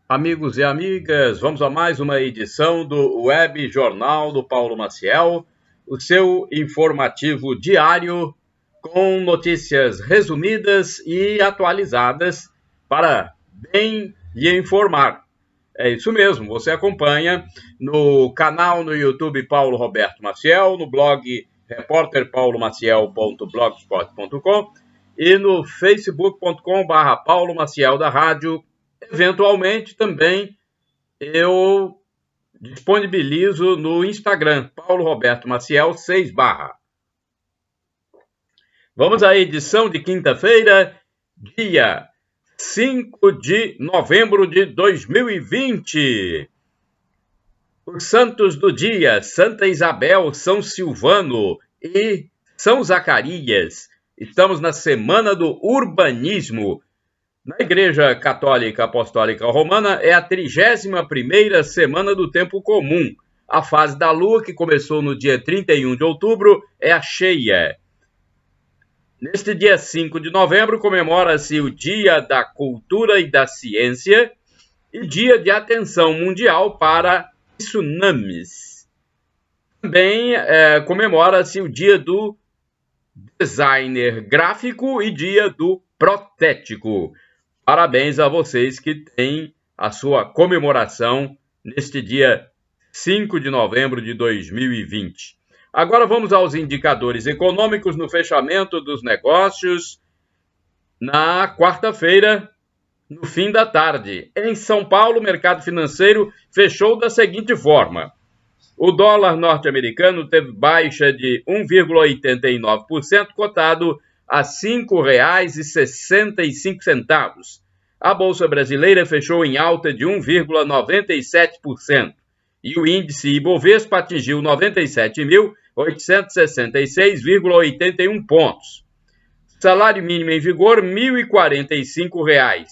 Amigos e amigas, vamos a mais uma edição do Web Jornal do Paulo Maciel, o seu informativo diário com notícias resumidas e atualizadas para bem lhe informar. É isso mesmo, você acompanha no canal no YouTube Paulo Roberto Maciel, no blog repórterpaulomaciel.blogspot.com e no facebook.com/Paulo Maciel da Rádio. Eventualmente também eu disponibilizo no Instagram, Paulo Roberto Maciel 6 barra. Vamos à edição de quinta-feira, dia 5 de novembro de 2020. Os santos do dia, Santa Isabel, São Silvano e São Zacarias. Estamos na Semana do Urbanismo. Na Igreja Católica Apostólica Romana é a 31ª semana do tempo comum. A fase da lua, que começou no dia 31 de outubro, é a cheia. Neste dia 5 de novembro comemora-se o Dia da Cultura e da Ciência e Dia de Atenção Mundial para Tsunamis. Também comemora-se o Dia do Designer Gráfico e Dia do Protético. Parabéns a vocês que têm a sua comemoração neste dia 5 de novembro de 2020. Agora vamos aos indicadores econômicos no fechamento dos negócios na quarta-feira, no fim da tarde. Em São Paulo, o mercado financeiro fechou da seguinte forma: o dólar norte-americano teve baixa de 1,89%, cotado a R$ 5,65. A Bolsa Brasileira fechou em alta de 1,97% e o índice Ibovespa atingiu 97.866,81 pontos. Salário mínimo em vigor, R$ 1.045.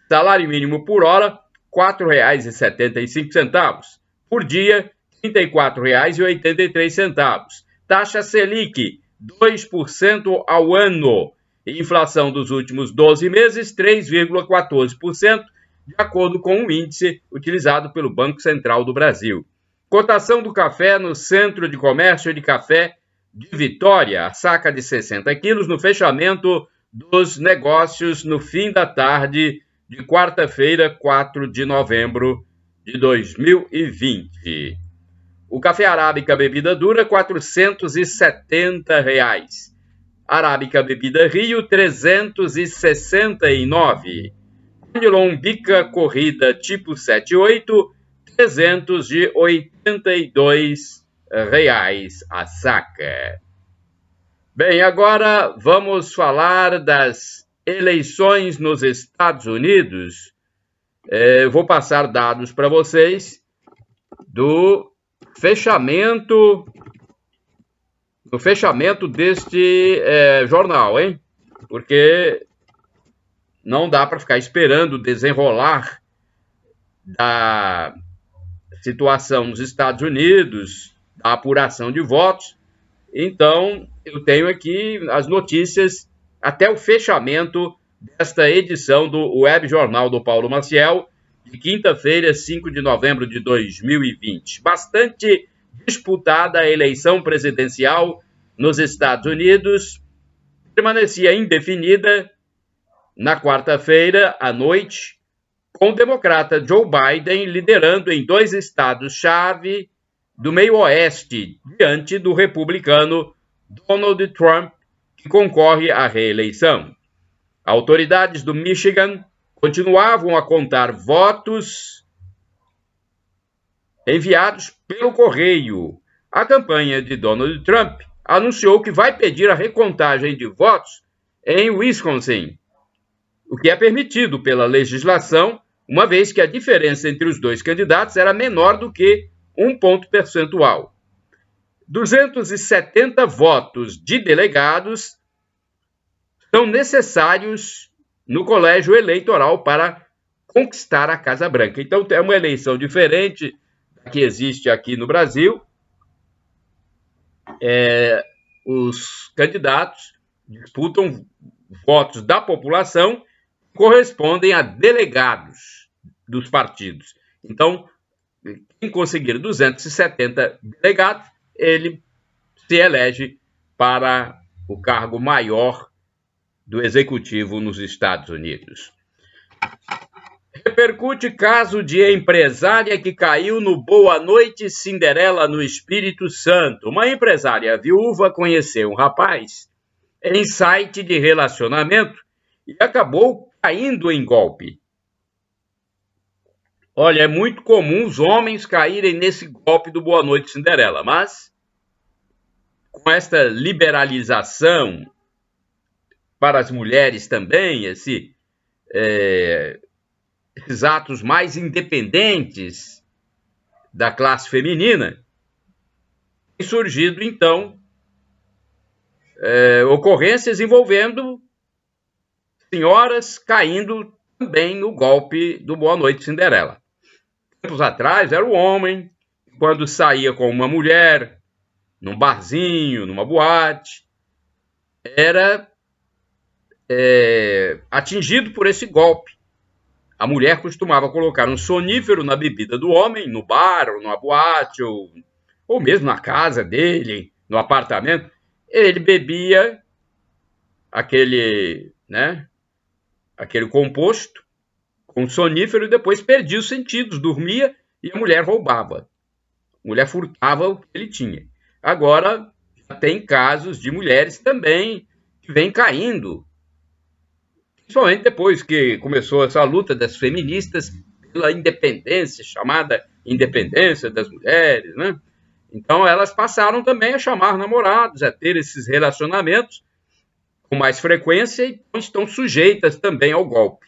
Salário mínimo por hora, R$ 4,75. Por dia, R$ 34,83. Taxa Selic, 2% ao ano. Inflação dos últimos 12 meses, 3,14%, de acordo com o índice utilizado pelo Banco Central do Brasil. Cotação do café no Centro de Comércio de Café de Vitória, a saca de 60 quilos, no fechamento dos negócios no fim da tarde de quarta-feira, 4 de novembro de 2020. O café arábica bebida dura, R$ 470. Arábica bebida Rio, R$ 369. Conilon bica corrida tipo 78, R$ 382 a saca. Bem, agora vamos falar das eleições nos Estados Unidos. Vou passar dados para vocês do fechamento deste jornal, hein? Porque não dá para ficar esperando o desenrolar da situação nos Estados Unidos, da apuração de votos. Então, eu tenho aqui as notícias até o fechamento desta edição do Web Jornal do Paulo Maciel, de quinta-feira, 5 de novembro de 2020. Bastante disputada a eleição presidencial nos Estados Unidos, permanecia indefinida na quarta-feira à noite, com o democrata Joe Biden liderando em 2 estados-chave do meio-oeste, diante do republicano Donald Trump, que concorre à reeleição. Autoridades do Michigan continuavam a contar votos enviados pelo correio. A campanha de Donald Trump anunciou que vai pedir a recontagem de votos em Wisconsin, o que é permitido pela legislação, uma vez que a diferença entre os dois candidatos era menor do que 1 ponto percentual. 270 votos de delegados são necessários no colégio eleitoral para conquistar a Casa Branca. Então, é uma eleição diferente da que existe aqui no Brasil. Os candidatos disputam votos da população, correspondem a delegados dos partidos. Então, quem conseguir 270 delegados, ele se elege para o cargo maior do executivo nos Estados Unidos. Repercute caso de empresária que caiu no Boa Noite Cinderela no Espírito Santo. Uma empresária viúva conheceu um rapaz em site de relacionamento e acabou caindo em golpe. Olha, é muito comum os homens caírem nesse golpe do Boa Noite Cinderela, mas com esta liberalização para as mulheres também, esses atos mais independentes da classe feminina, tem surgido, então, ocorrências envolvendo senhoras caindo também no golpe do Boa Noite Cinderela. Tempos atrás era o homem, quando saía com uma mulher, num barzinho, numa boate, era atingido por esse golpe. A mulher costumava colocar um sonífero na bebida do homem, no bar, ou numa boate, ou mesmo na casa dele, no apartamento. Ele bebia aquele composto com sonífero e depois perdia os sentidos, dormia e a mulher roubava. A mulher furtava o que ele tinha. Agora, tem casos de mulheres também que vêm caindo, principalmente depois que começou essa luta das feministas pela independência, chamada independência das mulheres, né? Então, elas passaram também a chamar namorados, a ter esses relacionamentos com mais frequência e estão sujeitas também ao golpe.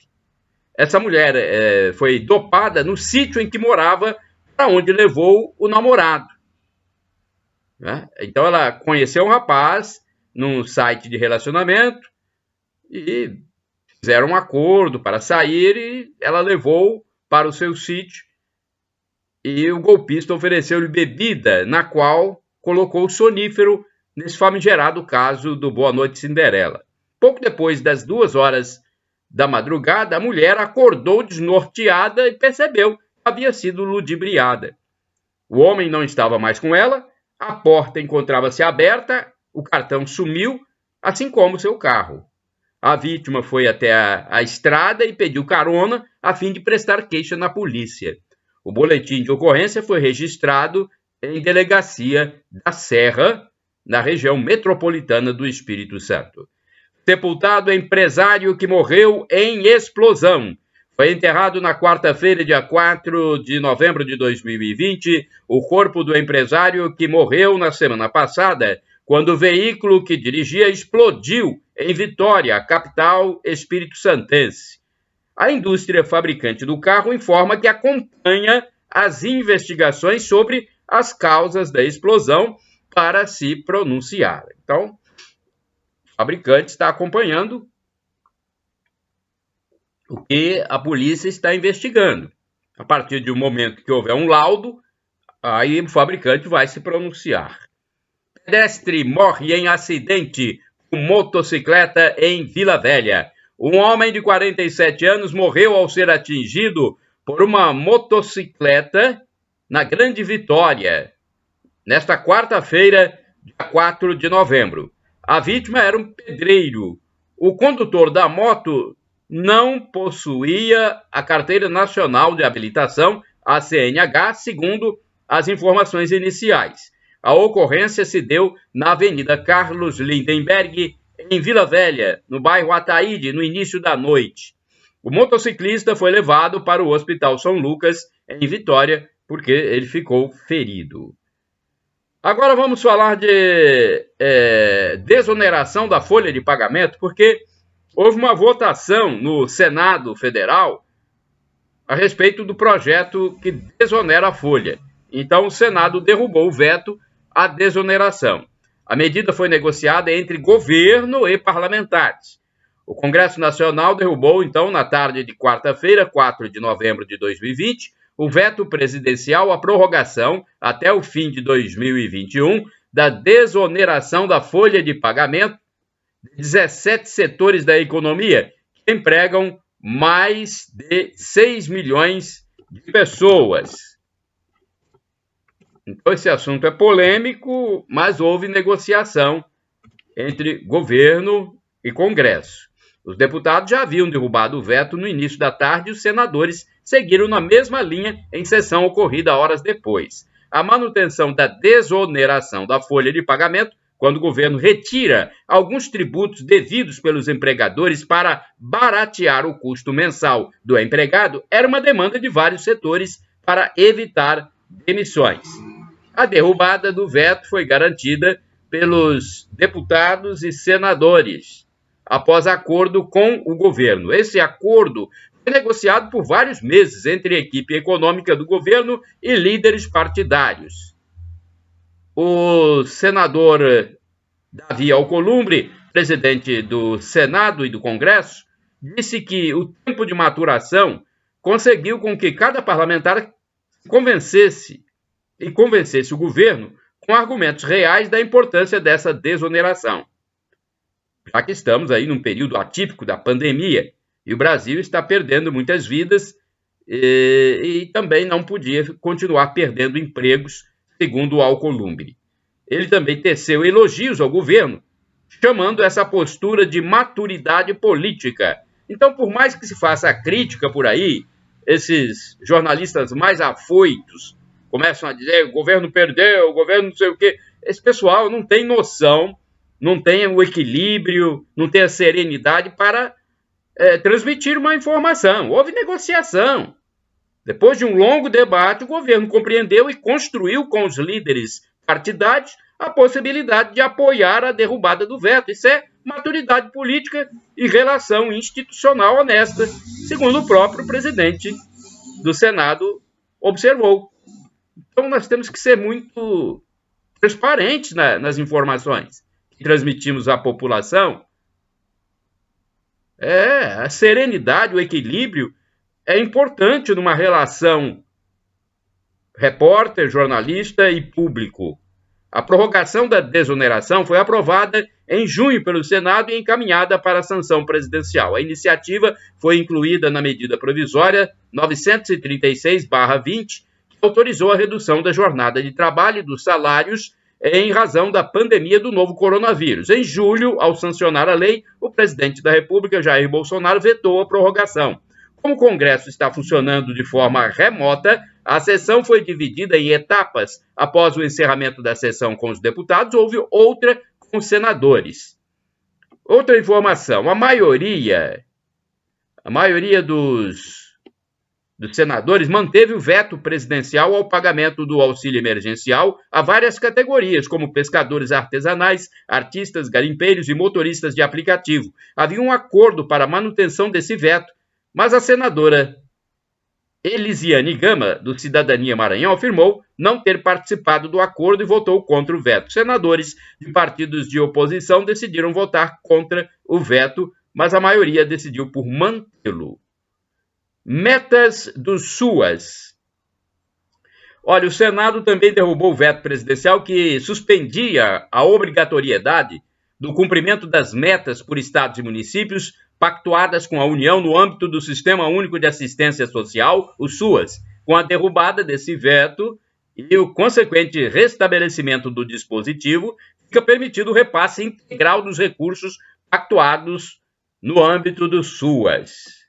Essa mulher foi dopada no sítio em que morava, para onde levou o namorado. Né? Então, ela conheceu um rapaz num site de relacionamento e fizeram um acordo para sair e ela levou para o seu sítio e o golpista ofereceu-lhe bebida, na qual colocou sonífero nesse famigerado caso do Boa Noite Cinderela. Pouco depois das 2h da madrugada, a mulher acordou desnorteada e percebeu que havia sido ludibriada. O homem não estava mais com ela, a porta encontrava-se aberta, o cartão sumiu, assim como seu carro. A vítima foi até a estrada e pediu carona a fim de prestar queixa na polícia. O boletim de ocorrência foi registrado em delegacia da Serra, na região metropolitana do Espírito Santo. Sepultado empresário que morreu em explosão. Foi enterrado na quarta-feira, dia 4 de novembro de 2020, o corpo do empresário que morreu na semana passada, quando o veículo que dirigia explodiu em Vitória, capital espírito-santense. A indústria fabricante do carro informa que acompanha as investigações sobre as causas da explosão para se pronunciar. Então, o fabricante está acompanhando o que a polícia está investigando. A partir do momento que houver um laudo, aí o fabricante vai se pronunciar. Pedestre morre em acidente com motocicleta em Vila Velha. Um homem de 47 anos morreu ao ser atingido por uma motocicleta na Grande Vitória, nesta quarta-feira, dia 4 de novembro. A vítima era um pedreiro. O condutor da moto não possuía a Carteira Nacional de Habilitação, a CNH, segundo as informações iniciais. A ocorrência se deu na Avenida Carlos Lindenberg, em Vila Velha, no bairro Ataíde, no início da noite. O motociclista foi levado para o Hospital São Lucas, em Vitória, porque ele ficou ferido. Agora vamos falar de desoneração da folha de pagamento, porque houve uma votação no Senado Federal a respeito do projeto que desonera a folha. Então, o Senado derrubou o veto à desoneração. A medida foi negociada entre governo e parlamentares. O Congresso Nacional derrubou, então, na tarde de quarta-feira, 4 de novembro de 2020, o veto presidencial à prorrogação, até o fim de 2021, da desoneração da folha de pagamento de 17 setores da economia que empregam mais de 6 milhões de pessoas. Então, esse assunto é polêmico, mas houve negociação entre governo e Congresso. Os deputados já haviam derrubado o veto no início da tarde e os senadores seguiram na mesma linha em sessão ocorrida horas depois. A manutenção da desoneração da folha de pagamento, quando o governo retira alguns tributos devidos pelos empregadores para baratear o custo mensal do empregado, era uma demanda de vários setores para evitar demissões. A derrubada do veto foi garantida pelos deputados e senadores, após acordo com o governo. Esse acordo foi negociado por vários meses entre a equipe econômica do governo e líderes partidários. O senador Davi Alcolumbre, presidente do Senado e do Congresso, disse que o tempo de maturação conseguiu com que cada parlamentar convencesse o governo com argumentos reais da importância dessa desoneração. Já que estamos aí num período atípico da pandemia e o Brasil está perdendo muitas vidas e também não podia continuar perdendo empregos, segundo o Alcolumbre. Ele também teceu elogios ao governo, chamando essa postura de maturidade política. Então, por mais que se faça crítica por aí, esses jornalistas mais afoitos começam a dizer o governo perdeu, o governo não sei o quê. Esse pessoal não tem noção, não tem o equilíbrio, não tem a serenidade para transmitir uma informação. Houve negociação. Depois de um longo debate, o governo compreendeu e construiu com os líderes partidários a possibilidade de apoiar a derrubada do veto. Isso é maturidade política e relação institucional honesta, segundo o próprio presidente do Senado observou. Então, nós temos que ser muito transparentes nas informações que transmitimos à população. A serenidade, o equilíbrio é importante numa relação repórter, jornalista e público. A prorrogação da desoneração foi aprovada em junho pelo Senado e encaminhada para a sanção presidencial. A iniciativa foi incluída na medida provisória 936/20, que autorizou a redução da jornada de trabalho e dos salários em razão da pandemia do novo coronavírus. Em julho, ao sancionar a lei, o presidente da República, Jair Bolsonaro, vetou a prorrogação. Como o Congresso está funcionando de forma remota, a sessão foi dividida em etapas. Após o encerramento da sessão com os deputados, houve outra com os senadores. Outra informação, a maioria dos senadores manteve o veto presidencial ao pagamento do auxílio emergencial a várias categorias, como pescadores artesanais, artistas, garimpeiros e motoristas de aplicativo. Havia um acordo para a manutenção desse veto, mas a senadora Elisiane Gama, do Cidadania Maranhão, afirmou não ter participado do acordo e votou contra o veto. Senadores de partidos de oposição decidiram votar contra o veto, mas a maioria decidiu por mantê-lo. Metas do SUAS. Olha, o Senado também derrubou o veto presidencial que suspendia a obrigatoriedade do cumprimento das metas por estados e municípios pactuadas com a União no âmbito do Sistema Único de Assistência Social, o SUAS. Com a derrubada desse veto e o consequente restabelecimento do dispositivo, fica permitido o repasse integral dos recursos pactuados no âmbito do SUAS.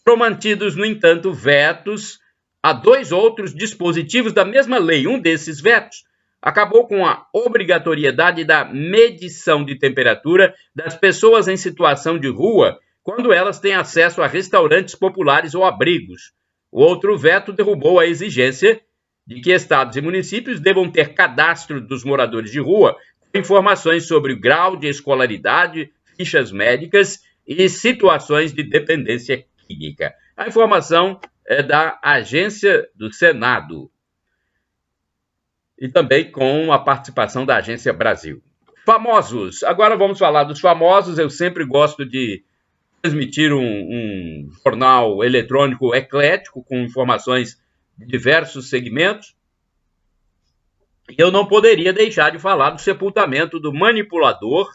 Foram mantidos, no entanto, vetos a dois outros dispositivos da mesma lei. Um desses vetos acabou com a obrigatoriedade da medição de temperatura das pessoas em situação de rua quando elas têm acesso a restaurantes populares ou abrigos. O outro veto derrubou a exigência de que estados e municípios devam ter cadastro dos moradores de rua com informações sobre o grau de escolaridade, fichas médicas e situações de dependência química. A informação é da Agência do Senado e também com a participação da Agência Brasil. Famosos. Agora vamos falar dos famosos. Eu sempre gosto de transmitir um jornal eletrônico eclético com informações de diversos segmentos. Eu não poderia deixar de falar do sepultamento do manipulador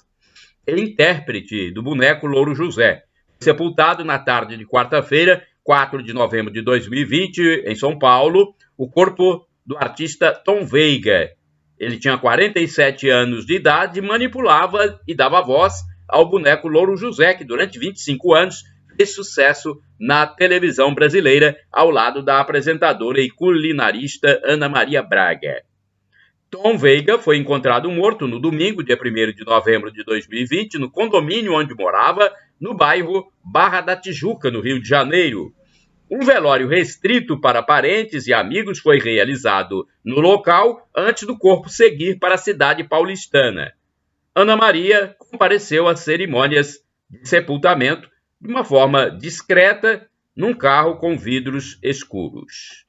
e intérprete do boneco Louro José. Sepultado na tarde de quarta-feira, 4 de novembro de 2020, em São Paulo, o corpo do artista Tom Veiga. Ele tinha 47 anos de idade e manipulava e dava voz ao boneco Louro José, que durante 25 anos fez sucesso na televisão brasileira, ao lado da apresentadora e culinarista Ana Maria Braga. Tom Veiga foi encontrado morto no domingo, dia 1º de novembro de 2020, no condomínio onde morava, no bairro Barra da Tijuca, no Rio de Janeiro. Um velório restrito para parentes e amigos foi realizado no local antes do corpo seguir para a cidade paulistana. Ana Maria compareceu às cerimônias de sepultamento de uma forma discreta, num carro com vidros escuros.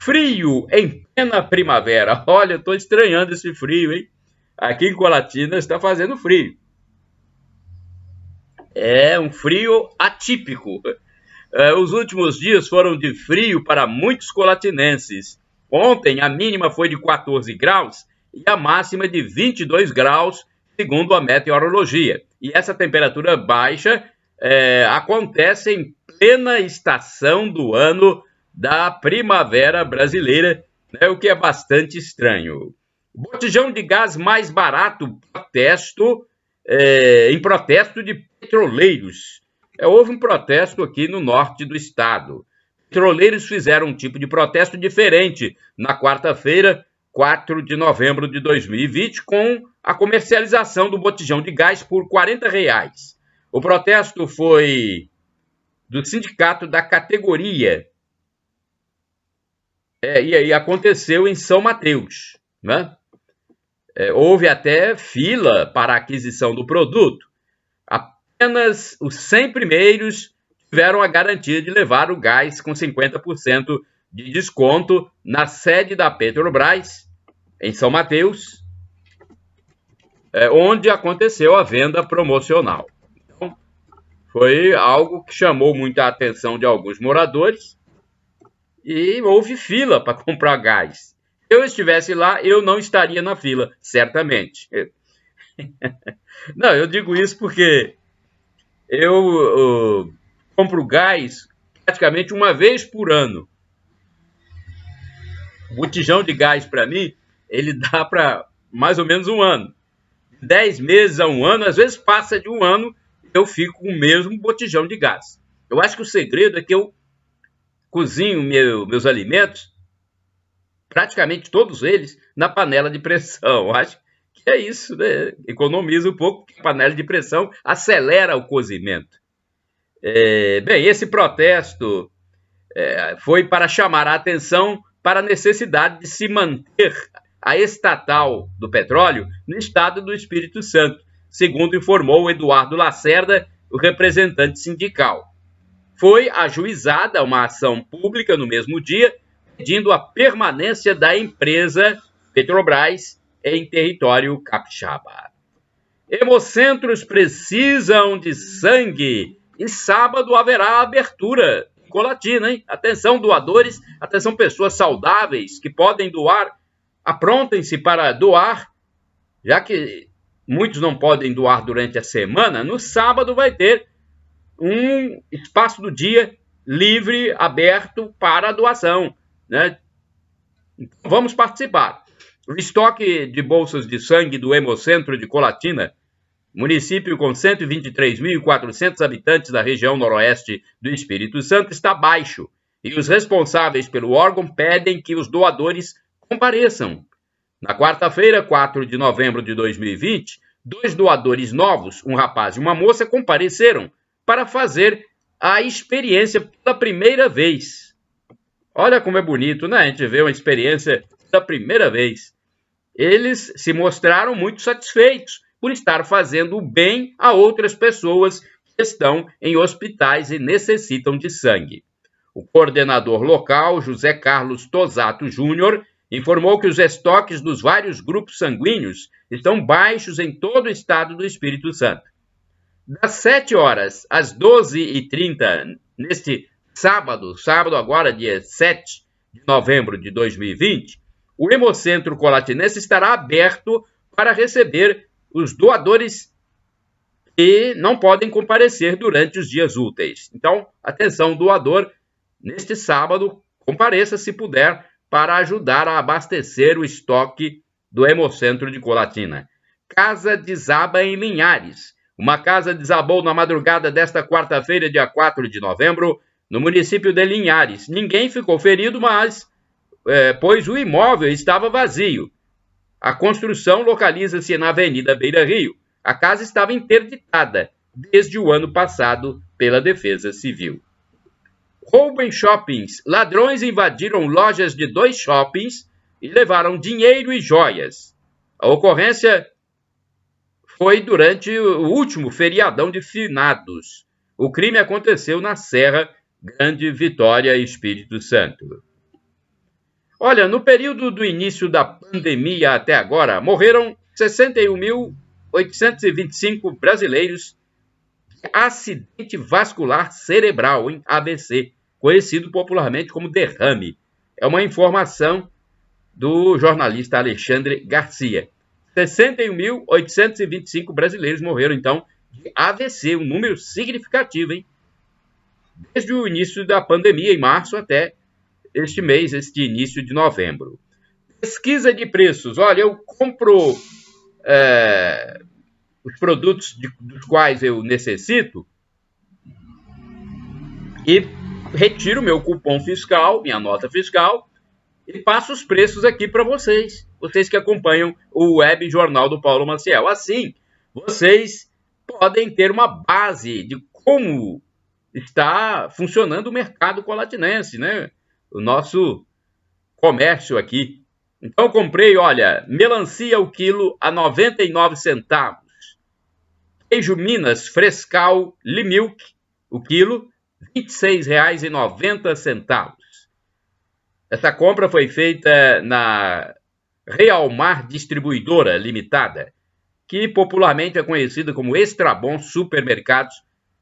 Frio em plena primavera. Olha, estou estranhando esse frio, hein? Aqui em Colatina está fazendo frio. É um frio atípico. Os últimos dias foram de frio para muitos colatinenses. Ontem a mínima foi de 14 graus e a máxima de 22 graus, segundo a meteorologia. E essa temperatura baixa acontece em plena estação do ano da primavera brasileira, né, o que é bastante estranho. O botijão de gás mais barato, em protesto de petroleiros. Houve um protesto aqui no norte do estado. Petroleiros fizeram um tipo de protesto diferente na quarta-feira, 4 de novembro de 2020, com a comercialização do botijão de gás por R$40. O protesto foi do sindicato da categoria. E aí aconteceu em São Mateus, né? Houve até fila para a aquisição do produto. Apenas os 100 primeiros tiveram a garantia de levar o gás com 50% de desconto na sede da Petrobras, em São Mateus, onde aconteceu a venda promocional. Então, foi algo que chamou muita atenção de alguns moradores e houve fila para comprar gás. Se eu estivesse lá, eu não estaria na fila, certamente. Não, eu digo isso porque eu compro gás praticamente uma vez por ano. O botijão de gás, para mim, ele dá para mais ou menos um ano. 10 meses a um ano, às vezes passa de um ano, eu fico com o mesmo botijão de gás. Eu acho que o segredo é que eu cozinho meus alimentos, praticamente todos eles, na panela de pressão. Eu acho que é isso, né? Economiza um pouco, porque a panela de pressão acelera o cozimento. Bem, esse protesto foi para chamar a atenção para a necessidade de se manter a estatal do petróleo no estado do Espírito Santo, segundo informou Eduardo Lacerda, o representante sindical. Foi ajuizada uma ação pública no mesmo dia, pedindo a permanência da empresa Petrobras em território capixaba. Hemocentros precisam de sangue e sábado haverá abertura em Colatina, hein? Atenção, doadores, atenção, pessoas saudáveis que podem doar, aprontem-se para doar, já que muitos não podem doar durante a semana. No sábado vai ter um espaço do dia livre, aberto para a doação, né? Então, vamos participar. O estoque de bolsas de sangue do Hemocentro de Colatina, município com 123.400 habitantes da região noroeste do Espírito Santo, está baixo, e os responsáveis pelo órgão pedem que os doadores compareçam. Na quarta-feira, 4 de novembro de 2020, 2 doadores novos, um rapaz e uma moça, compareceram para fazer a experiência pela primeira vez. Olha como é bonito, né? A gente vê uma experiência pela primeira vez. Eles se mostraram muito satisfeitos por estar fazendo o bem a outras pessoas que estão em hospitais e necessitam de sangue. O coordenador local, José Carlos Tosato Júnior, informou que os estoques dos vários grupos sanguíneos estão baixos em todo o estado do Espírito Santo. Das 7 horas às 12h30, neste sábado agora, dia 7 de novembro de 2020, o Hemocentro Colatinense estará aberto para receber os doadores e não podem comparecer durante os dias úteis. Então, atenção, doador, neste sábado, compareça se puder para ajudar a abastecer o estoque do Hemocentro de Colatina. Casa desaba em Linhares. Uma casa desabou na madrugada desta quarta-feira, dia 4 de novembro, no município de Linhares. Ninguém ficou ferido, mas pois o imóvel estava vazio. A construção localiza-se na Avenida Beira Rio. A casa estava interditada desde o ano passado pela Defesa Civil. Roubo em shoppings. Ladrões invadiram lojas de 2 shoppings e levaram dinheiro e joias. A ocorrência foi durante o último feriadão de finados. O crime aconteceu na Serra Grande Vitória, Espírito Santo. Olha, no período do início da pandemia até agora, morreram 61.825 brasileiros de acidente vascular cerebral, em AVC, conhecido popularmente como derrame. É uma informação do jornalista Alexandre Garcia. 61.825 brasileiros morreram, então, de AVC, um número significativo, hein? Desde o início da pandemia, em março, até este mês, este início de novembro. Pesquisa de preços. Olha, eu compro os produtos dos quais eu necessito e retiro meu cupom fiscal, minha nota fiscal, e passo os preços aqui para vocês que acompanham o web jornal do Paulo Maciel. Assim, vocês podem ter uma base de como está funcionando o mercado colatinense, né? O nosso comércio aqui. Então, eu comprei, olha, melancia o quilo a 99 centavos. Queijo Minas Frescal Limilk, o quilo, R$ 26,90. Essa compra foi feita na Realmar Distribuidora Limitada, que popularmente é conhecida como Extrabom Supermercados,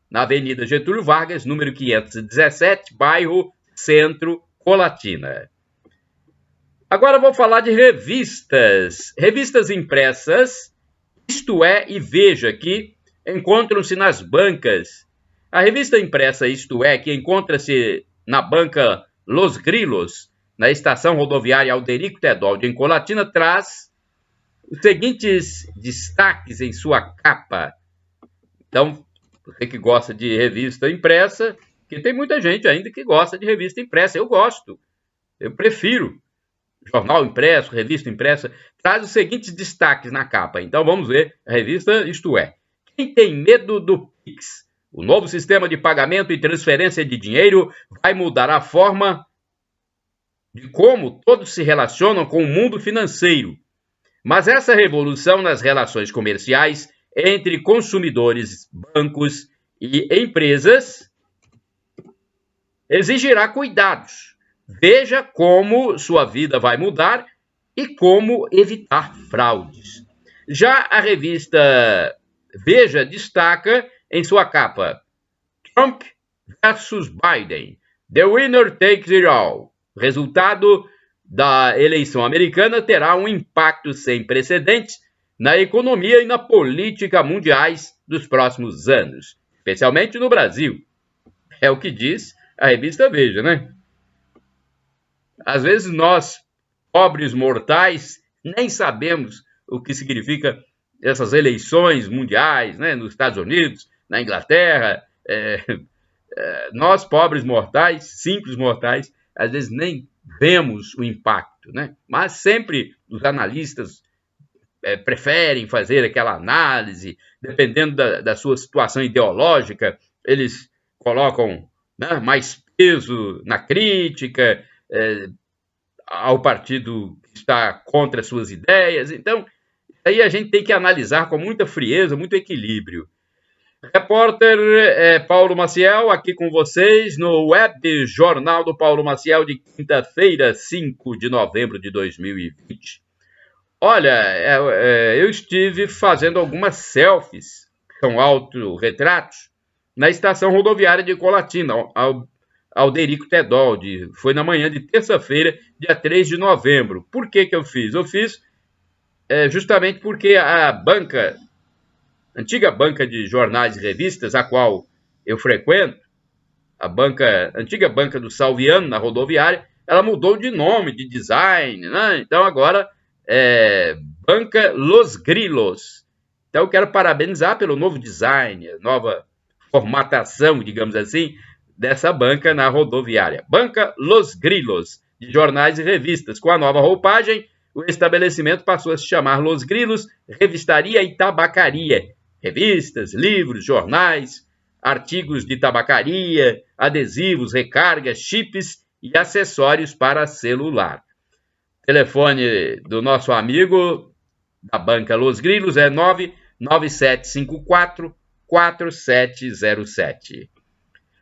na Avenida Getúlio Vargas, número 517, bairro Centro, Colatina. Agora vou falar de revistas. Revistas impressas, Isto É e Veja, que encontram-se nas bancas. A revista impressa Isto É, que encontra-se na banca Los Grilos, na estação rodoviária Alderico Teodoldi, em Colatina, traz os seguintes destaques em sua capa. Então, você que gosta de revista impressa, que tem muita gente ainda que gosta de revista impressa. Eu gosto, eu prefiro jornal impresso, revista impressa. Traz os seguintes destaques na capa. Então, vamos ver a revista Isto É. Quem tem medo do Pix? O novo sistema de pagamento e transferência de dinheiro vai mudar a forma de como todos se relacionam com o mundo financeiro. Mas essa revolução nas relações comerciais entre consumidores, bancos e empresas exigirá cuidados. Veja como sua vida vai mudar e como evitar fraudes. Já a revista Veja destaca em sua capa: Trump versus Biden. The winner takes it all. O resultado da eleição americana terá um impacto sem precedentes na economia e na política mundiais dos próximos anos, especialmente no Brasil. É o que diz a revista Veja, né? Às vezes nós, pobres mortais, nem sabemos o que significa essas eleições mundiais, né? Nos Estados Unidos, na Inglaterra. Nós, pobres mortais, simples mortais, às vezes nem vemos o impacto, né? Mas sempre os analistas preferem fazer aquela análise, dependendo da sua situação ideológica, eles colocam, né, mais peso na crítica ao partido que está contra suas ideias. Então, aí a gente tem que analisar com muita frieza, muito equilíbrio. Repórter Paulo Maciel, aqui com vocês no Web Jornal do Paulo Maciel de quinta-feira, 5 de novembro de 2020. Olha, eu estive fazendo algumas selfies, são autorretratos, na estação rodoviária de Colatina, Alderico Teodoldi. Foi na manhã de terça-feira, dia 3 de novembro. Por que eu fiz? Eu fiz justamente porque a banca antiga banca de jornais e revistas, a qual eu frequento, antiga banca do Salviano, na rodoviária, ela mudou de nome, de design, né? Então agora é Banca Los Grilos. Então eu quero parabenizar pelo novo design, nova formatação, digamos assim, dessa banca na rodoviária. Banca Los Grilos, de jornais e revistas. Com a nova roupagem, o estabelecimento passou a se chamar Los Grilos Revistaria e Tabacaria. Revistas, livros, jornais, artigos de tabacaria, adesivos, recargas, chips e acessórios para celular. O telefone do nosso amigo da banca Los Grilos é 99754-4707.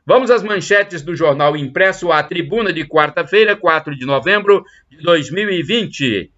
Vamos às manchetes do jornal impresso A Tribuna de quarta-feira, 4 de novembro de 2020.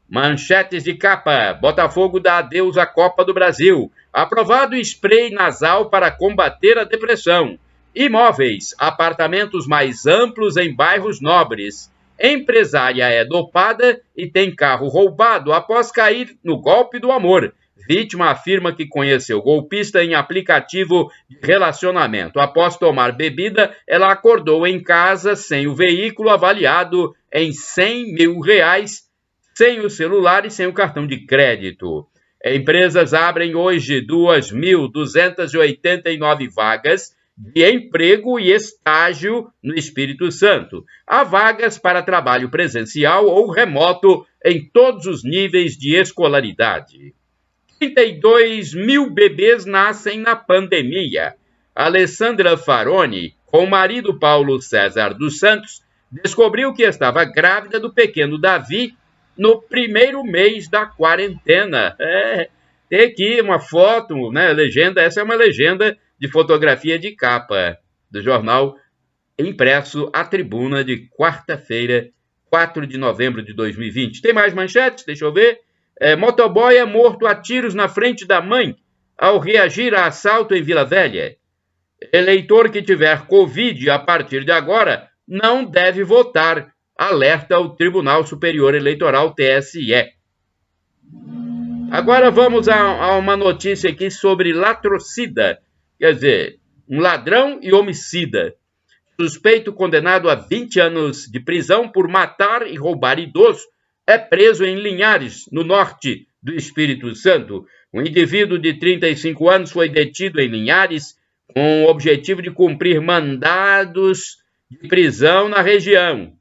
Manchetes de capa: Botafogo dá adeus à Copa do Brasil. Aprovado spray nasal para combater a depressão. Imóveis, apartamentos mais amplos em bairros nobres. Empresária é dopada e tem carro roubado após cair no golpe do amor. Vítima afirma que conheceu golpista em aplicativo de relacionamento. Após tomar bebida, ela acordou em casa sem o veículo avaliado em R$100 mil, sem o celular e sem o cartão de crédito. Empresas abrem hoje 2.289 vagas de emprego e estágio no Espírito Santo. Há vagas para trabalho presencial ou remoto em todos os níveis de escolaridade. 32 mil bebês nascem na pandemia. Alessandra Faroni, com o marido Paulo César dos Santos, descobriu que estava grávida do pequeno Davi no primeiro mês da quarentena. Tem aqui uma foto, né, legenda, essa é uma legenda de fotografia de capa do jornal impresso A Tribuna de quarta-feira, 4 de novembro de 2020. Tem mais manchetes? Deixa eu ver. Motoboy é morto a tiros na frente da mãe ao reagir a assalto em Vila Velha. Eleitor que tiver Covid a partir de agora não deve votar, alerta o Tribunal Superior Eleitoral, TSE. Agora vamos a uma notícia aqui sobre latrocida, quer dizer, um ladrão e homicida. Suspeito condenado a 20 anos de prisão por matar e roubar idoso é preso em Linhares, no norte do Espírito Santo. Um indivíduo de 35 anos foi detido em Linhares com o objetivo de cumprir mandados de prisão na região.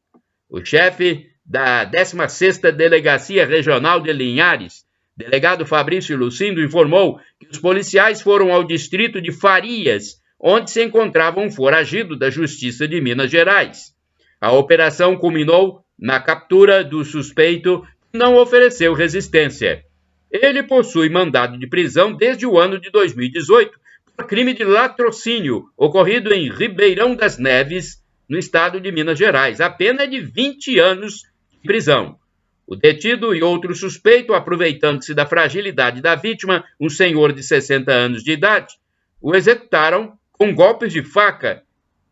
O chefe da 16ª Delegacia Regional de Linhares, delegado Fabrício Lucindo, informou que os policiais foram ao distrito de Farias, onde se encontrava um foragido da Justiça de Minas Gerais. A operação culminou na captura do suspeito que não ofereceu resistência. Ele possui mandado de prisão desde o ano de 2018 por crime de latrocínio ocorrido em Ribeirão das Neves, no estado de Minas Gerais. A pena é de 20 anos de prisão. O detido e outro suspeito, aproveitando-se da fragilidade da vítima, um senhor de 60 anos de idade, o executaram com golpes de faca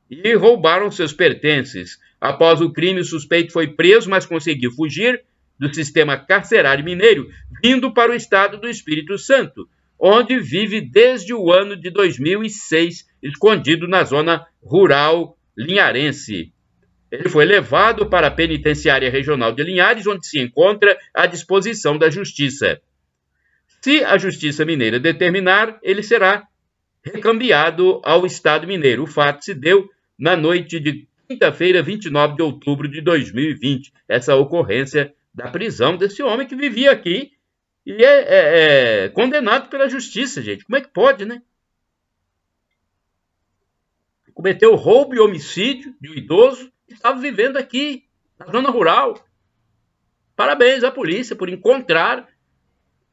e roubaram seus pertences. Após o crime, o suspeito foi preso, mas conseguiu fugir do sistema carcerário mineiro, vindo para o estado do Espírito Santo, onde vive desde o ano de 2006, escondido na zona rural linharense. Ele foi levado para a Penitenciária Regional de Linhares, onde se encontra à disposição da Justiça. Se a Justiça Mineira determinar, ele será recambiado ao Estado Mineiro. O fato se deu na noite de quinta-feira, 29 de outubro de 2020. Essa ocorrência da prisão desse homem que vivia aqui e é condenado pela Justiça, gente. Como é que pode, né? Cometeu roubo e homicídio de um idoso que estava vivendo aqui, na zona rural. Parabéns à polícia por encontrar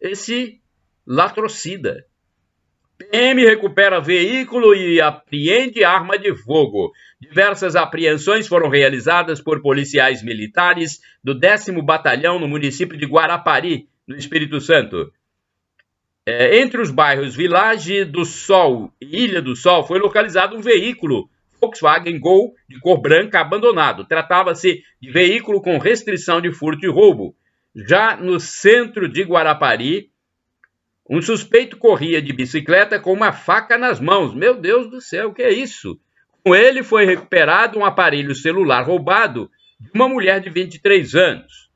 esse latrocida. PM recupera veículo e apreende arma de fogo. Diversas apreensões foram realizadas por policiais militares do 10º Batalhão no município de Guarapari, no Espírito Santo. Entre os bairros Village do Sol e Ilha do Sol foi localizado um veículo Volkswagen Gol de cor branca abandonado. Tratava-se de veículo com restrição de furto e roubo. Já no centro de Guarapari, Um suspeito corria de bicicleta com uma faca nas mãos. Meu Deus do céu, o que é isso? Com ele foi recuperado um aparelho celular roubado de uma mulher de 23 anos.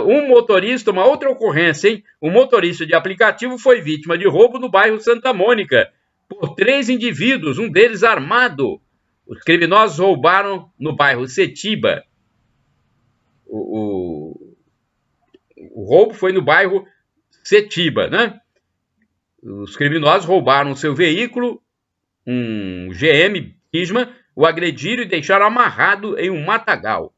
Um motorista, uma outra ocorrência, hein? Um motorista de aplicativo foi vítima de roubo no bairro Santa Mônica por 3 indivíduos, um deles armado. Os criminosos roubaram no bairro Setiba. O roubo foi no bairro Setiba, né? Os criminosos roubaram seu veículo, um GM Prisma, o agrediram e deixaram amarrado em um matagal.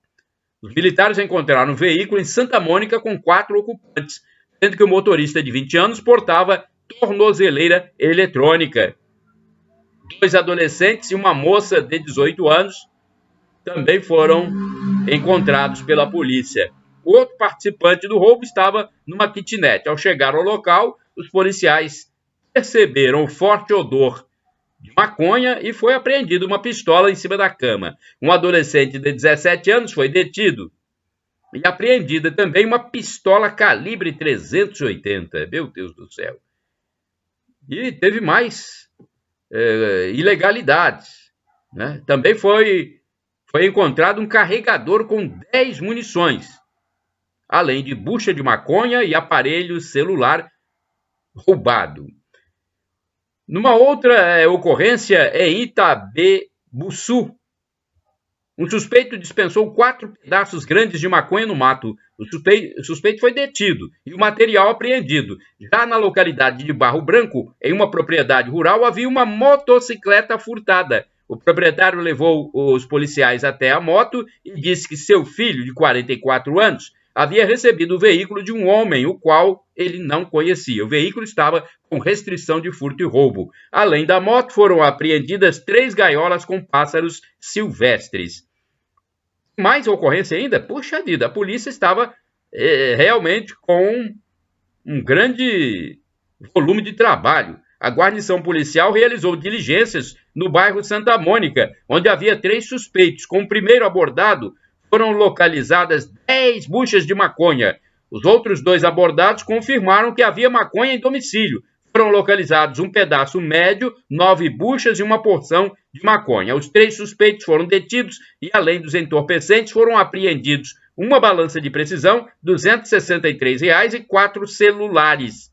Os militares encontraram um veículo em Santa Mônica com 4 ocupantes, sendo que o motorista de 20 anos portava tornozeleira eletrônica. 2 adolescentes e uma moça de 18 anos também foram encontrados pela polícia. O outro participante do roubo estava numa kitnet. Ao chegar ao local, os policiais perceberam o forte odor de maconha e foi apreendida uma pistola em cima da cama. Um adolescente de 17 anos foi detido e apreendida também uma pistola calibre 380. Meu Deus do céu. E teve mais ilegalidades, né? Também foi encontrado um carregador com 10 munições, além de bucha de maconha e aparelho celular roubado. Numa outra ocorrência em Itabebuçu, um suspeito dispensou 4 pedaços grandes de maconha no mato. O suspeito foi detido e o material apreendido. Já na localidade de Barro Branco, em uma propriedade rural, havia uma motocicleta furtada. O proprietário levou os policiais até a moto e disse que seu filho, de 44 anos, havia recebido o veículo de um homem, o qual ele não conhecia. O veículo estava com restrição de furto e roubo. Além da moto, foram apreendidas 3 gaiolas com pássaros silvestres. Mais ocorrência ainda? Puxa vida, a polícia estava realmente com um grande volume de trabalho. A guarnição policial realizou diligências no bairro Santa Mônica, onde havia 3 suspeitos. Com o primeiro abordado, foram localizadas 10 buchas de maconha. Os outros 2 abordados confirmaram que havia maconha em domicílio. Foram localizados um pedaço médio, 9 buchas e uma porção de maconha. Os 3 suspeitos foram detidos e, além dos entorpecentes, foram apreendidos uma balança de precisão, R$ 263,00 e 4 celulares.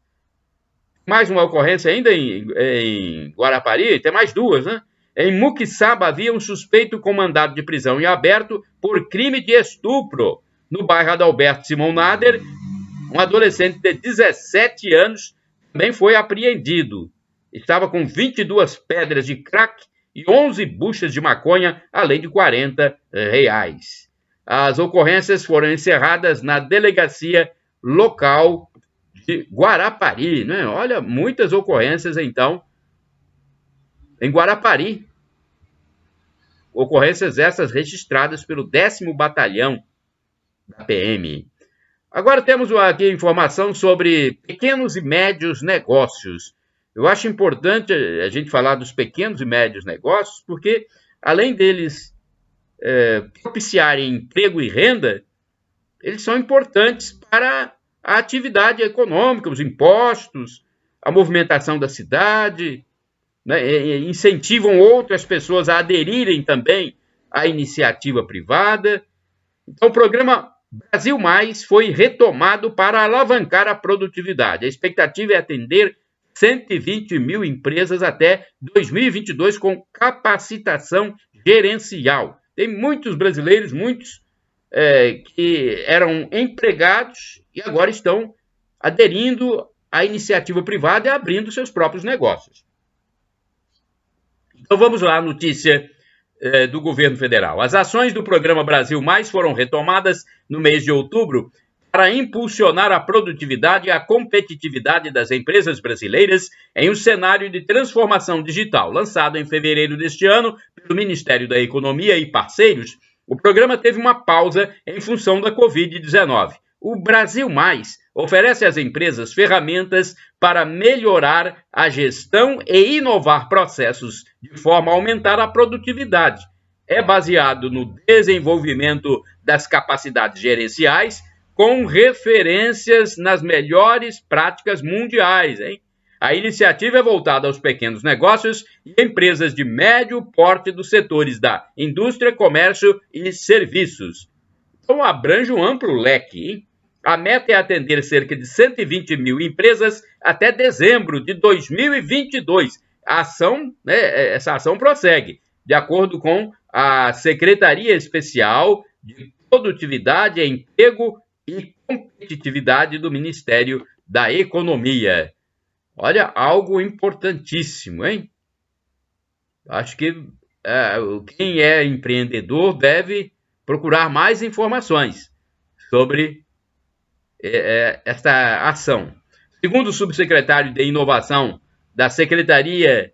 Mais uma ocorrência ainda em Guarapari, tem mais 2, né? Em Muquiçaba havia um suspeito com mandado de prisão em aberto por crime de estupro. No bairro Adalberto Simão Nader, um adolescente de 17 anos também foi apreendido. Estava com 22 pedras de crack e 11 buchas de maconha, além de R$ 40,00. As ocorrências foram encerradas na delegacia local de Guarapari, né? Olha, muitas ocorrências, então, em Guarapari. Ocorrências essas registradas pelo 10º Batalhão da PM. Agora temos aqui informação sobre pequenos e médios negócios. Eu acho importante a gente falar dos pequenos e médios negócios, porque além deles propiciarem emprego e renda, eles são importantes para a atividade econômica, os impostos, a movimentação da cidade, né? Incentivam outras pessoas a aderirem também à iniciativa privada. Então, o programa Brasil Mais foi retomado para alavancar a produtividade. A expectativa é atender 120 mil empresas até 2022 com capacitação gerencial. Tem muitos brasileiros, muitos que eram empregados e agora estão aderindo à iniciativa privada e abrindo seus próprios negócios. Então vamos lá, notícia do governo federal. As ações do programa Brasil Mais foram retomadas no mês de outubro para impulsionar a produtividade e a competitividade das empresas brasileiras em um cenário de transformação digital. Lançado em fevereiro deste ano pelo Ministério da Economia e parceiros, o programa teve uma pausa em função da Covid-19. O Brasil Mais oferece às empresas ferramentas para melhorar a gestão e inovar processos de forma a aumentar a produtividade. É baseado no desenvolvimento das capacidades gerenciais, com referências nas melhores práticas mundiais, hein? A iniciativa é voltada aos pequenos negócios e empresas de médio porte dos setores da indústria, comércio e serviços. Então, abrange um amplo leque, hein? A meta é atender cerca de 120 mil empresas até dezembro de 2022. Essa ação prossegue, de acordo com a Secretaria Especial de Produtividade, Emprego e Competitividade do Ministério da Economia. Olha, algo importantíssimo, hein? Acho que quem é empreendedor deve procurar mais informações sobre esta ação. Segundo o subsecretário de Inovação da Secretaria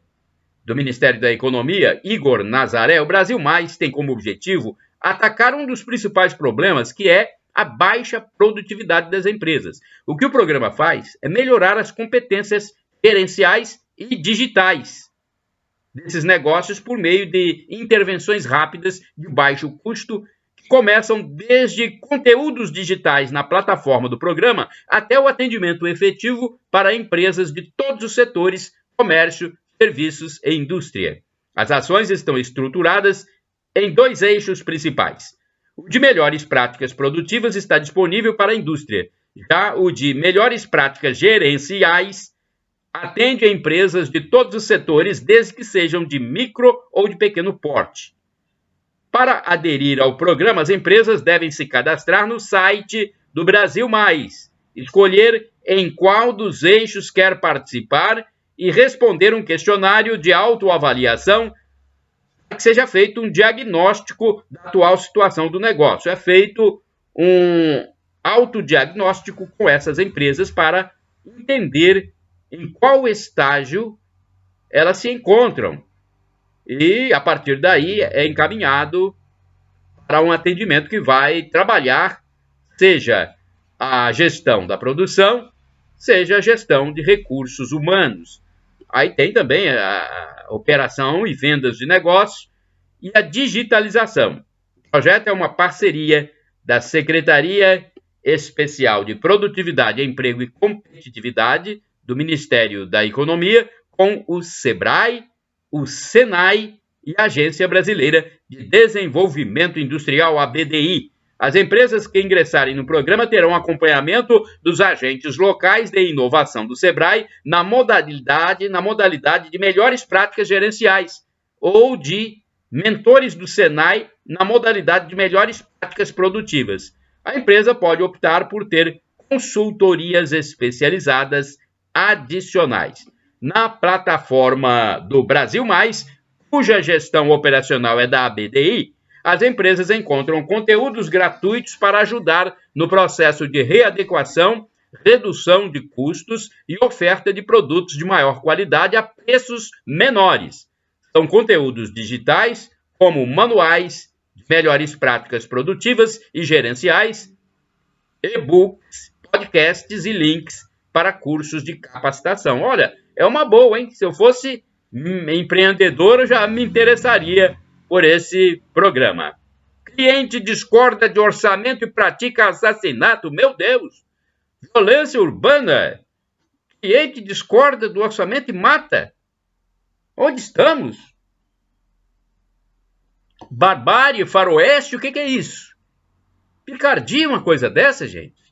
do Ministério da Economia, Igor Nazaré, o Brasil Mais tem como objetivo atacar um dos principais problemas, que é a baixa produtividade das empresas. O que o programa faz é melhorar as competências gerenciais e digitais desses negócios por meio de intervenções rápidas de baixo custo, que começam desde conteúdos digitais na plataforma do programa até o atendimento efetivo para empresas de todos os setores, comércio, serviços e indústria. As ações estão estruturadas em 2 eixos principais. O de melhores práticas produtivas está disponível para a indústria. Já o de melhores práticas gerenciais atende a empresas de todos os setores, desde que sejam de micro ou de pequeno porte. Para aderir ao programa, as empresas devem se cadastrar no site do Brasil Mais, escolher em qual dos eixos quer participar e responder um questionário de autoavaliação para que seja feito um diagnóstico da atual situação do negócio. É feito um autodiagnóstico com essas empresas para entender em qual estágio elas se encontram. E, a partir daí, é encaminhado para um atendimento que vai trabalhar, seja a gestão da produção, seja a gestão de recursos humanos. Aí tem também a operação e vendas de negócios e a digitalização. O projeto é uma parceria da Secretaria Especial de Produtividade, Emprego e Competitividade do Ministério da Economia com o SEBRAE, o SENAI e a Agência Brasileira de Desenvolvimento Industrial, a BDI. As empresas que ingressarem no programa terão acompanhamento dos agentes locais de inovação do SEBRAE na modalidade de melhores práticas gerenciais ou de mentores do SENAI na modalidade de melhores práticas produtivas. A empresa pode optar por ter consultorias especializadas adicionais. Na plataforma do Brasil Mais, cuja gestão operacional é da ABDI, as empresas encontram conteúdos gratuitos para ajudar no processo de readequação, redução de custos e oferta de produtos de maior qualidade a preços menores. São conteúdos digitais, como manuais, melhores práticas produtivas e gerenciais, e-books, podcasts e links para cursos de capacitação. Olha, é uma boa, hein? Se eu fosse empreendedor, eu já me interessaria por esse programa. Cliente discorda de orçamento e pratica assassinato. Meu Deus! Violência urbana. Cliente discorda do orçamento e mata. Onde estamos? Barbárie, faroeste, o que é isso? Picardia, uma coisa dessa, gente?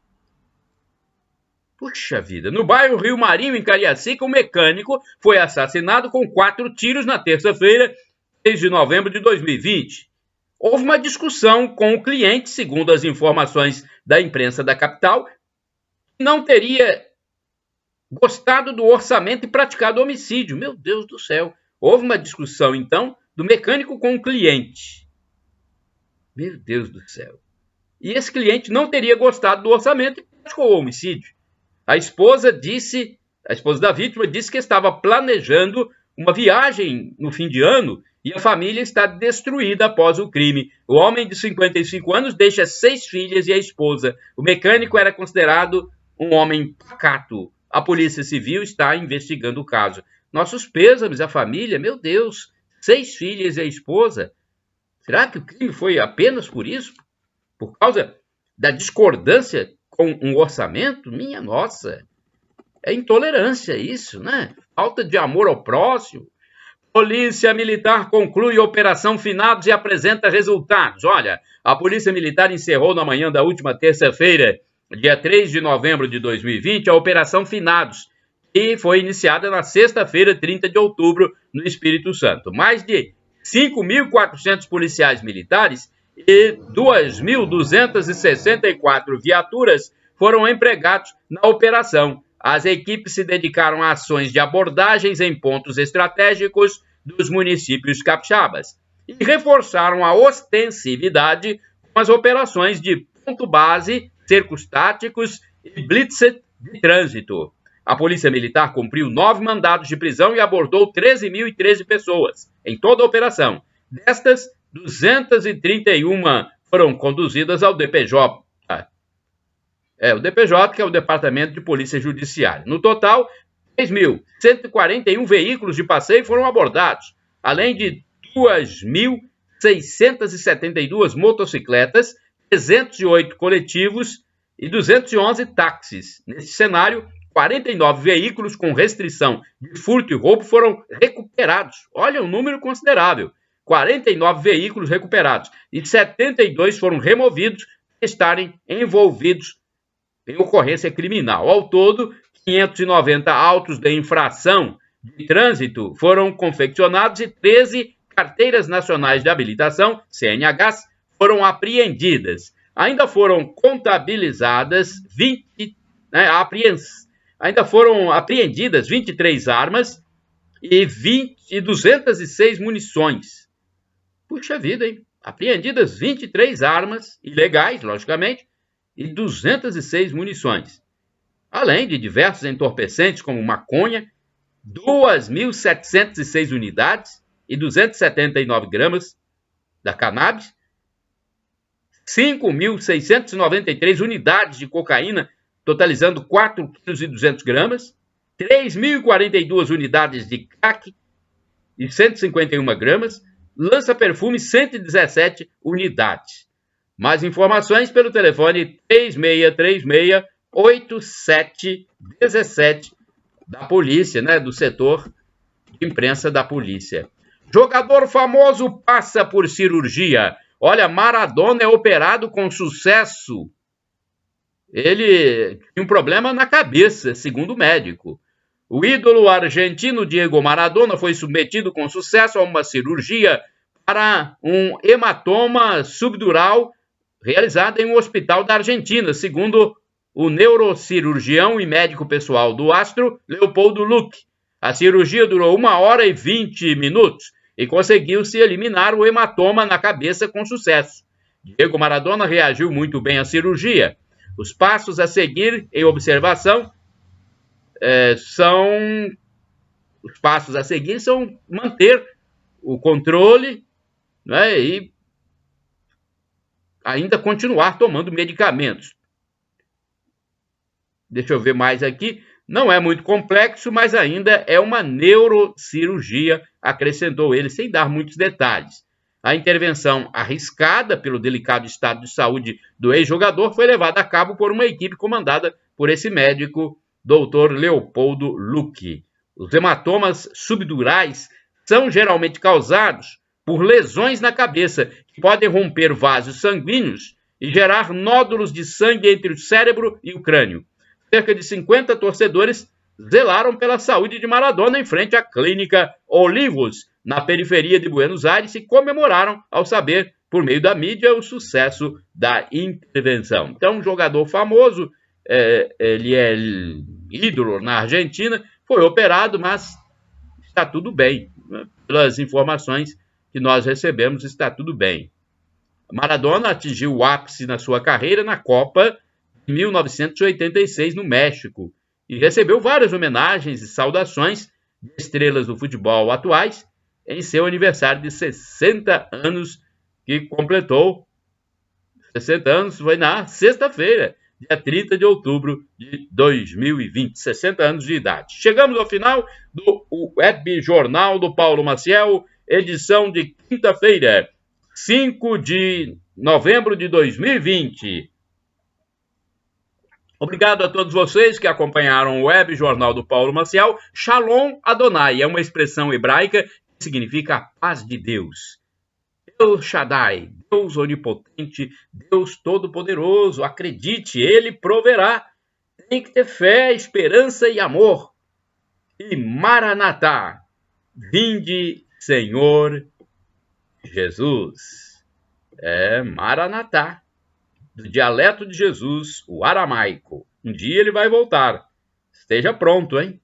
Puxa vida, no bairro Rio Marinho, em Cariacica, um mecânico foi assassinado com 4 tiros na terça-feira, 6 de novembro de 2020. Houve uma discussão com o cliente, segundo as informações da imprensa da capital, que não teria gostado do orçamento e praticado homicídio. Meu Deus do céu. Houve uma discussão, então, do mecânico com o cliente. Meu Deus do céu. E esse cliente não teria gostado do orçamento e praticou o homicídio. A esposa da vítima disse que estava planejando uma viagem no fim de ano e a família está destruída após o crime. O homem de 55 anos deixa 6 filhas e a esposa. O mecânico era considerado um homem pacato. A Polícia Civil está investigando o caso. Nossos pêsames à família, meu Deus, 6 filhas e a esposa. Será que o crime foi apenas por isso? Por causa da discordância com um orçamento, minha nossa, é intolerância isso, né? Falta de amor ao próximo. Polícia Militar conclui Operação Finados e apresenta resultados. Olha, a Polícia Militar encerrou na manhã da última terça-feira, dia 3 de novembro de 2020, a Operação Finados, que foi iniciada na sexta-feira, 30 de outubro, no Espírito Santo. Mais de 5.400 policiais militares e 2.264 viaturas foram empregados na operação. As equipes se dedicaram a ações de abordagens em pontos estratégicos dos municípios capixabas e reforçaram a ostensividade com as operações de ponto base, cercos táticos e blitz de trânsito. A Polícia Militar cumpriu 9 mandados de prisão e abordou 13.013 pessoas em toda a operação. Destas, 231 foram conduzidas ao DPJ. O DPJ, que é o Departamento de Polícia Judiciária. No total, 3.141 veículos de passeio foram abordados, além de 2.672 motocicletas, 308 coletivos e 211 táxis. Nesse cenário, 49 veículos com restrição de furto e roubo foram recuperados. Olha, um número considerável. 49 veículos recuperados e 72 foram removidos por estarem envolvidos em ocorrência criminal. Ao todo, 590 autos de infração de trânsito foram confeccionados e 13 carteiras nacionais de habilitação, CNHs, foram apreendidas. Ainda foram contabilizadas ainda foram apreendidas 23 armas e 206 munições. Puxa vida, hein? Apreendidas 23 armas, ilegais, logicamente, e 206 munições, além de diversos entorpecentes como maconha, 2.706 unidades e 279 gramas da cannabis, 5.693 unidades de cocaína, totalizando 4,2 kg, 3.042 unidades de crack e 151 gramas, lança-perfume 117 unidades. Mais informações pelo telefone 3636-8717 da polícia, né? Do setor de imprensa da polícia. Jogador famoso passa por cirurgia. Olha, Maradona é operado com sucesso. Ele tinha um problema na cabeça, segundo o médico. O ídolo argentino Diego Maradona foi submetido com sucesso a uma cirurgia para um hematoma subdural realizada em um hospital da Argentina, segundo o neurocirurgião e médico pessoal do astro, Leopoldo Luque. A cirurgia durou 1 hora e 20 minutos e conseguiu-se eliminar o hematoma na cabeça com sucesso. Diego Maradona reagiu muito bem à cirurgia. Os passos a seguir em observação são manter o controle, né, e ainda continuar tomando medicamentos. Deixa eu ver mais aqui. Não é muito complexo, mas ainda é uma neurocirurgia, acrescentou ele, sem dar muitos detalhes. A intervenção arriscada pelo delicado estado de saúde do ex-jogador foi levada a cabo por uma equipe comandada por esse médico, Dr. Leopoldo Luque. Os hematomas subdurais são geralmente causados por lesões na cabeça, que podem romper vasos sanguíneos e gerar nódulos de sangue entre o cérebro e o crânio. Cerca de 50 torcedores zelaram pela saúde de Maradona em frente à Clínica Olivos, na periferia de Buenos Aires, e comemoraram ao saber, por meio da mídia, o sucesso da intervenção. Então, um jogador famoso, ele é ídolo na Argentina, foi operado, mas está tudo bem, né? Pelas informações que nós recebemos, está tudo bem. Maradona atingiu o ápice na sua carreira na Copa de 1986 no México e recebeu várias homenagens e saudações de estrelas do futebol atuais em seu aniversário de 60 anos, que completou 60 anos, foi na sexta-feira, dia 30 de outubro de 2020, 60 anos de idade. Chegamos ao final do Web Jornal do Paulo Maciel, edição de quinta-feira, 5 de novembro de 2020. Obrigado a todos vocês que acompanharam o Web Jornal do Paulo Maciel. Shalom Adonai é uma expressão hebraica que significa a paz de Deus. Deus Shaddai, Deus onipotente, Deus todo-poderoso, acredite, Ele proverá. Tem que ter fé, esperança e amor. E Maranatá, vinde, Senhor Jesus. Maranatá, do dialeto de Jesus, o aramaico. Um dia ele vai voltar. Esteja pronto, hein?